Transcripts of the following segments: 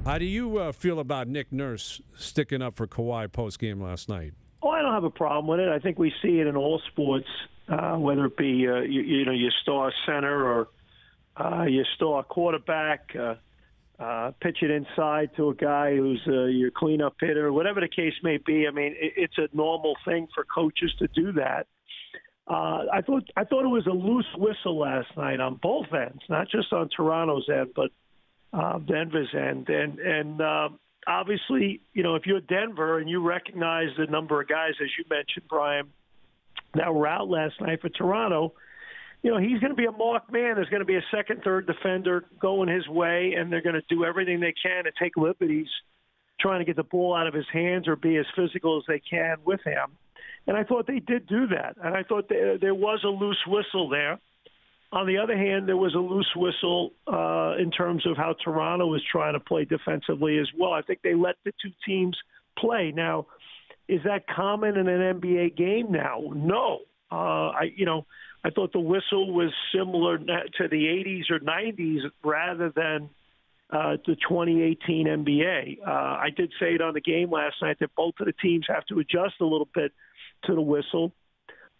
How do you feel about Nick Nurse sticking up for Kawhi post-game last night? Oh, I don't have a problem with it. I think we see it in all sports, whether it be your star center or your star quarterback, pitch it inside to a guy who's your cleanup hitter, whatever the case may be. I mean, it's a normal thing for coaches to do that. I thought it was a loose whistle last night on both ends, not just on Toronto's end, but Denver's end. And obviously, if you're Denver and you recognize the number of guys, as you mentioned, Bryan, that were out last night for Toronto, he's going to be a marked man. There's going to be a second, third defender going his way, and they're going to do everything they can to take liberties trying to get the ball out of his hands or be as physical as they can with him. And I thought they did do that. And I thought there was a loose whistle there. On the other hand, there was a loose whistle in terms of how Toronto was trying to play defensively as well. I think they let the two teams play. Now, is that common in an NBA game now? No. I thought the whistle was similar to the 80s or 90s rather than the 2018 NBA. I did say it on the game last night that both of the teams have to adjust a little bit to the whistle.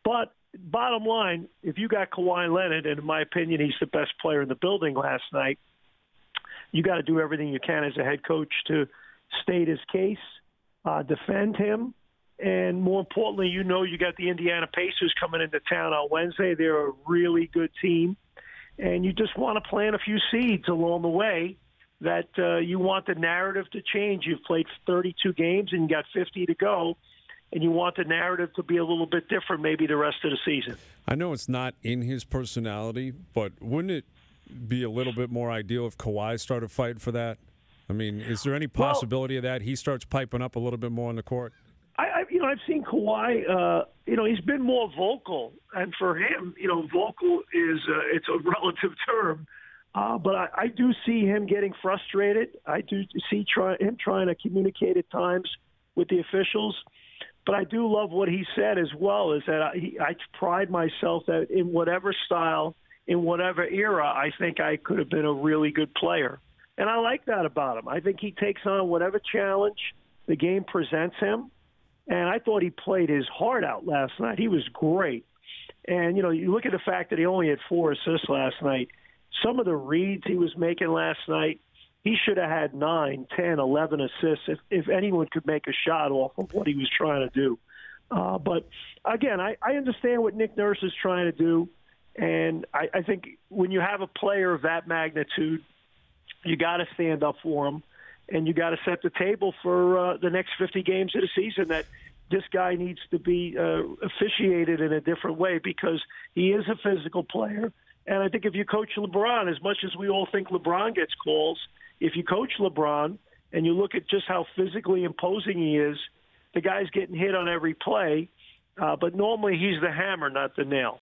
But bottom line, if you got Kawhi Leonard, and in my opinion, he's the best player in the building last night, you got to do everything you can as a head coach to state his case, defend him, and more importantly, you got the Indiana Pacers coming into town on Wednesday. They're a really good team, and you just want to plant a few seeds along the way that you want the narrative to change. You've played 32 games and you got 50 to go, and you want the narrative to be a little bit different maybe the rest of the season. I know it's not in his personality, but wouldn't it be a little bit more ideal if Kawhi started fighting for that? I mean, is there any possibility of that? He starts piping up a little bit more on the court? I've seen Kawhi, he's been more vocal. And for him, vocal is it's a relative term. But I do see him getting frustrated. I do see him trying to communicate at times with the officials. But I do love what he said as well, is that I pride myself that in whatever style, in whatever era, I think I could have been a really good player. And I like that about him. I think he takes on whatever challenge the game presents him. And I thought he played his heart out last night. He was great. And, you look at the fact that he only had 4 assists last night. Some of the reads he was making last night, he should have had 9, 10, 11 assists if anyone could make a shot off of what he was trying to do. But, again, I understand what Nick Nurse is trying to do. And I think when you have a player of that magnitude, you got to stand up for him. And you got to set the table for the next 50 games of the season that this guy needs to be officiated in a different way because he is a physical player. And I think if you coach LeBron, as much as we all think LeBron gets calls, if you coach LeBron and you look at just how physically imposing he is, the guy's getting hit on every play. But normally he's the hammer, not the nail.